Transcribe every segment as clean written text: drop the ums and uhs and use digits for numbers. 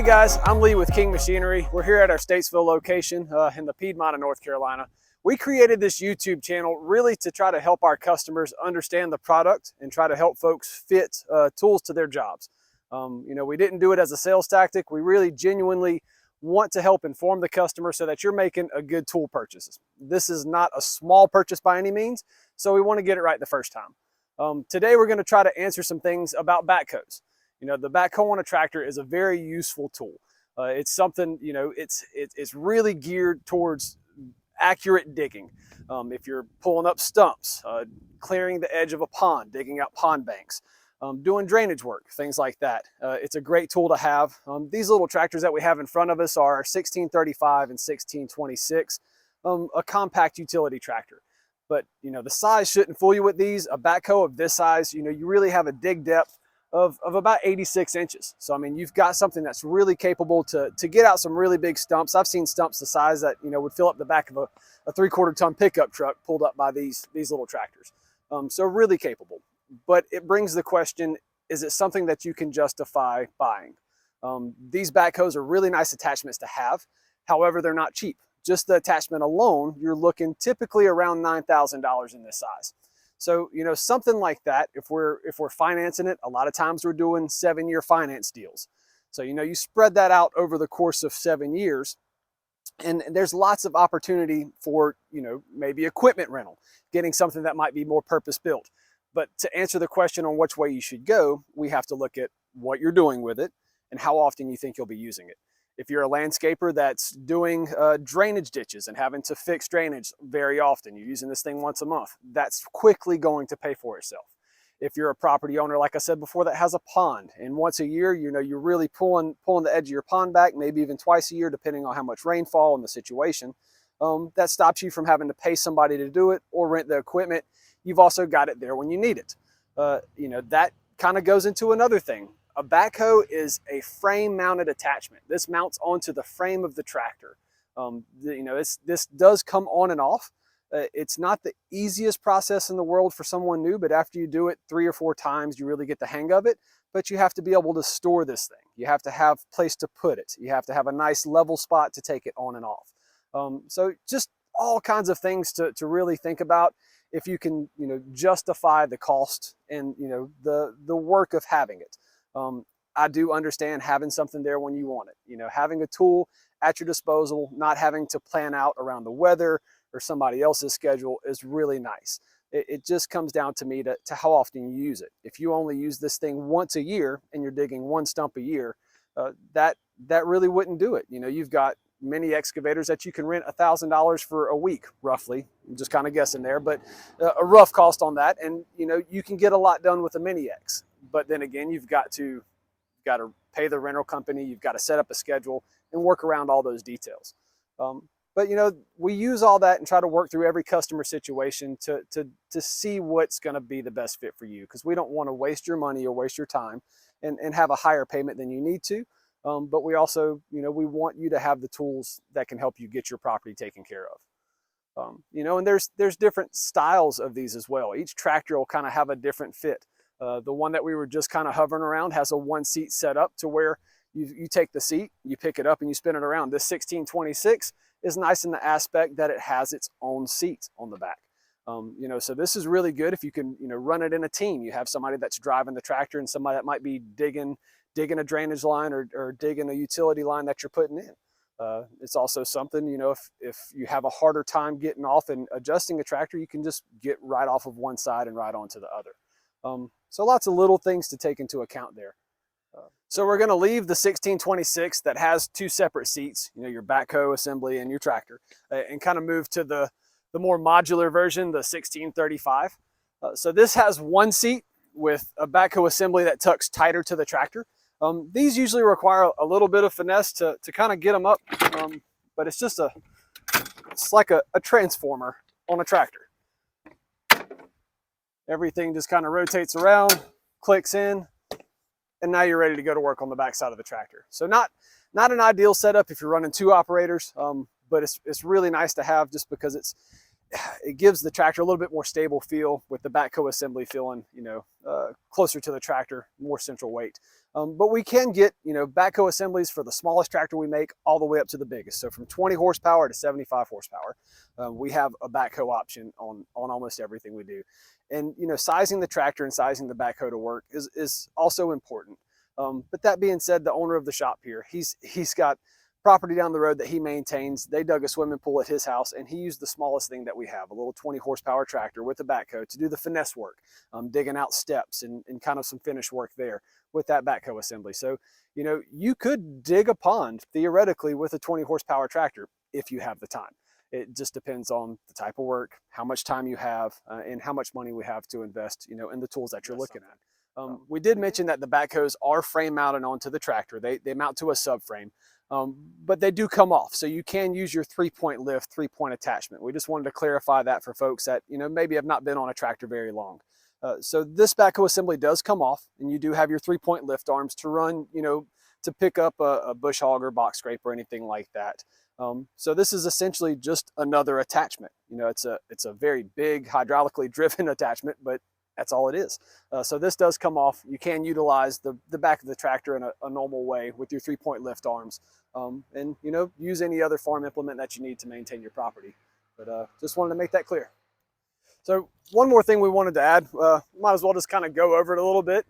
guys, I'm Lee with King Machinery. We're here at our Statesville location in the Piedmont of North Carolina. We created this YouTube channel really to try to help our customers understand the product and try to help folks fit tools to their jobs. We didn't do it as a sales tactic. We really genuinely want to help inform the customer so that you're making a good tool purchase. This is not a small purchase by any means, so we want to get it right the first time. Today we're going to try to answer some things about backhoes. The backhoe on a tractor is a very useful tool. It's something, it's really geared towards accurate digging. If you're pulling up stumps, clearing the edge of a pond, digging out pond banks, doing drainage work, things like that. It's a great tool to have. These little tractors that we have in front of us are 1635 and 1626, a compact utility tractor. But the size shouldn't fool you with these. A backhoe of this size, you really have a dig depth of about 86 inches. So, I mean, you've got something that's really capable to get out some really big stumps. I've seen stumps the size that, would fill up the back of a 3/4 ton pickup truck pulled up by these little tractors. So really capable. But it brings the question, is it something that you can justify buying? These backhoes are really nice attachments to have. However, they're not cheap. Just the attachment alone, you're looking typically around $9,000 in this size. So, something like that, if we're financing it, a lot of times we're doing 7-year finance deals. So, you spread that out over the course of 7 years, and there's lots of opportunity for, maybe equipment rental, getting something that might be more purpose-built. But to answer the question on which way you should go, we have to look at what you're doing with it and how often you think you'll be using it. If you're a landscaper that's doing drainage ditches and having to fix drainage very often, you're using this thing once a month, that's quickly going to pay for itself. If you're a property owner, like I said before, that has a pond, and once a year, you're really pulling the edge of your pond back, maybe even twice a year, depending on how much rainfall and the situation, that stops you from having to pay somebody to do it or rent the equipment. You've also got it there when you need it. That kind of goes into another thing. A backhoe is a frame-mounted attachment. This mounts onto the frame of the tractor. This does come on and off. It's not the easiest process in the world for someone new, but after you do it 3 or 4 times, you really get the hang of it. But you have to be able to store this thing. You have to have a place to put it. You have to have a nice level spot to take it on and off. So just all kinds of things to really think about if you can, justify the cost and, the work of having it. I do understand having something there when you want it. Having a tool at your disposal, not having to plan out around the weather or somebody else's schedule is really nice. It just comes down to me to how often you use it. If you only use this thing once a year and you're digging 1 stump a year, that really wouldn't do it. You've got many excavators that you can rent $1,000 for a week, roughly. I'm just kind of guessing there, but a rough cost on that. And you can get a lot done with a mini X. But then again, you've got to pay the rental company, you've got to set up a schedule and work around all those details. But we use all that and try to work through every customer situation to see what's going to be the best fit for you, because we don't want to waste your money or waste your time and have a higher payment than you need to. But we also, we want you to have the tools that can help you get your property taken care of. And there's different styles of these as well. Each tractor will kind of have a different fit. The one that we were just kind of hovering around has a 1-seat setup to where you take the seat, you pick it up and you spin it around. This 1626 is nice in the aspect that it has its own seat on the back. So this is really good if you can, run it in a team. You have somebody that's driving the tractor and somebody that might be digging a drainage line or digging a utility line that you're putting in. It's also something, if you have a harder time getting off and adjusting a tractor, you can just get right off of one side and right onto the other. So lots of little things to take into account there. So we're going to leave the 1626 that has 2 separate seats, your backhoe assembly and your tractor, and kind of move to the more modular version, the 1635. So this has 1 seat with a backhoe assembly that tucks tighter to the tractor. These usually require a little bit of finesse to kind of get them up, but it's just it's like a transformer on a tractor. Everything just kind of rotates around, clicks in, and now you're ready to go to work on the back side of the tractor. So not an ideal setup if you're running 2 operators, but it's really nice to have just because it gives the tractor a little bit more stable feel, with the backhoe assembly feeling, closer to the tractor, more central weight. But we can get, backhoe assemblies for the smallest tractor we make all the way up to the biggest. So from 20 horsepower to 75 horsepower, we have a backhoe option on almost everything we do. And, sizing the tractor and sizing the backhoe to work is also important. But that being said, the owner of the shop here, he's got property down the road that he maintains. They dug a swimming pool at his house, and he used the smallest thing that we have, a little 20 horsepower tractor with a backhoe, to do the finesse work, digging out steps and kind of some finish work there with that backhoe assembly. So, you could dig a pond theoretically with a 20 horsepower tractor if you have the time. It just depends on the type of work, how much time you have, and how much money we have to invest, in the tools that you're looking at. We did mention that the backhoes are frame mounted onto the tractor. They mount to a subframe. But they do come off, so you can use your 3-point lift, 3-point attachment. We just wanted to clarify that for folks that maybe have not been on a tractor very long. So this backhoe assembly does come off, and you do have your 3-point lift arms to run, to pick up a bush hog or box scrape or anything like that. So this is essentially just another attachment. It's a very big hydraulically driven attachment, but that's all it is. So this does come off. You can utilize the back of the tractor in a normal way with your 3-point lift arms, and use any other farm implement that you need to maintain your property. But just wanted to make that clear. So one more thing we wanted to add, might as well just kind of go over it a little bit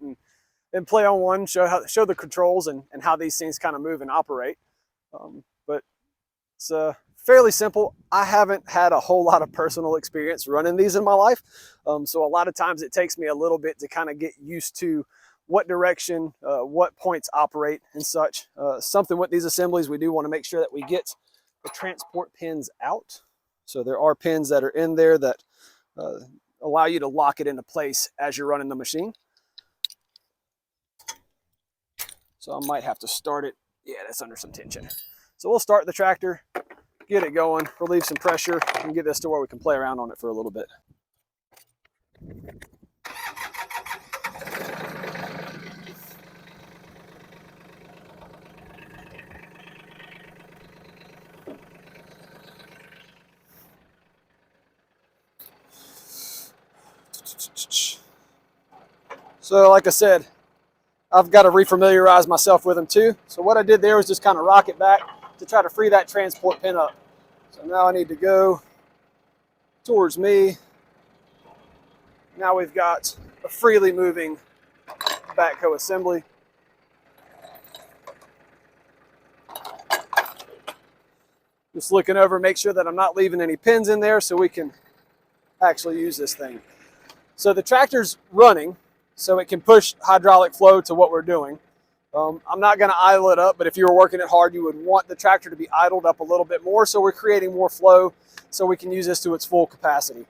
and play on one, show the controls and how these things kind of move and operate. But it's fairly simple. I haven't had a whole lot of personal experience running these in my life. So a lot of times it takes me a little bit to kind of get used to what direction, what points operate and such. Something with these assemblies, we do want to make sure that we get the transport pins out. So there are pins that are in there that allow you to lock it into place as you're running the machine. So I might have to start it. Yeah, that's under some tension. So we'll start the tractor, get it going, relieve some pressure, and get this to where we can play around on it for a little bit. So like I said, I've got to refamiliarize myself with them too. So what I did there was just kind of rock it back to try to free that transport pin up. So now I need to go towards me. Now we've got a freely moving backhoe assembly. Just looking over, make sure that I'm not leaving any pins in there so we can actually use this thing. So the tractor's running, so it can push hydraulic flow to what we're doing. I'm not going to idle it up, but if you were working it hard, you would want the tractor to be idled up a little bit more, so we're creating more flow so we can use this to its full capacity.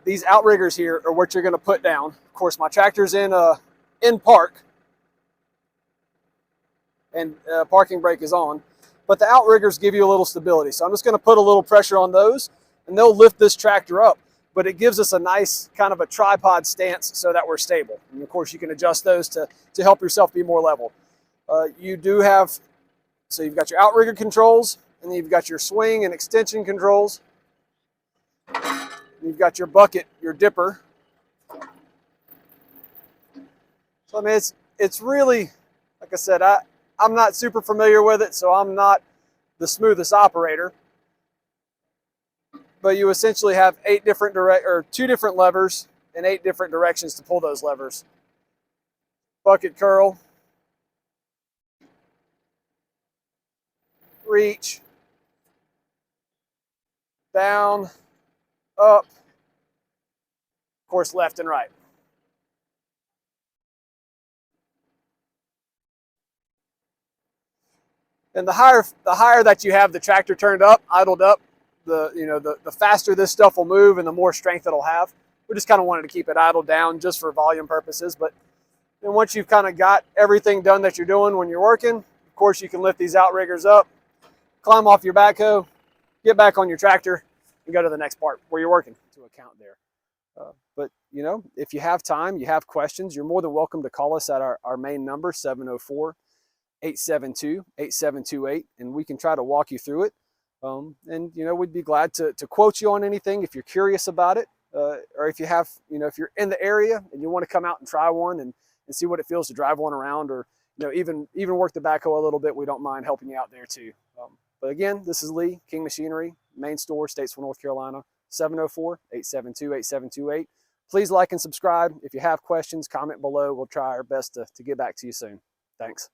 These outriggers here are what you're going to put down. Of course, my tractor's in park, and parking brake is on, but the outriggers give you a little stability. So I'm just going to put a little pressure on those, and they'll lift this tractor up. But it gives us a nice kind of a tripod stance so that we're stable. And of course, you can adjust those to help yourself be more level. You do have, so you've got your outrigger controls, and then you've got your swing and extension controls. You've got your bucket, your dipper. So I mean, it's really, like I said, I'm not super familiar with it, so I'm not the smoothest operator. But you essentially have 2 different levers and 8 different directions to pull those levers. Bucket curl, reach, down, up, of course, left and right. And the higher that you have the tractor turned up, idled up, the faster this stuff will move and the more strength it'll have. We just kind of wanted to keep it idled down just for volume purposes. But then once you've kind of got everything done that you're doing when you're working, of course you can lift these outriggers up, climb off your backhoe, get back on your tractor, and go to the next part where you're working to account there. But if you have time, you have questions, you're more than welcome to call us at our main number, 704-872-8728, and we can try to walk you through it. And you know, we'd be glad to quote you on anything if you're curious about it, or if you have, you know, if you're in the area and you want to come out and try one and see what it feels to drive one around, or you know, even work the backhoe a little bit. We don't mind helping you out there too. But again, this is Lee, King Machinery, main store, Statesville, North Carolina, 704-872-8728. Please like and subscribe. If you have questions, comment below. We'll try our best to get back to you soon. Thanks.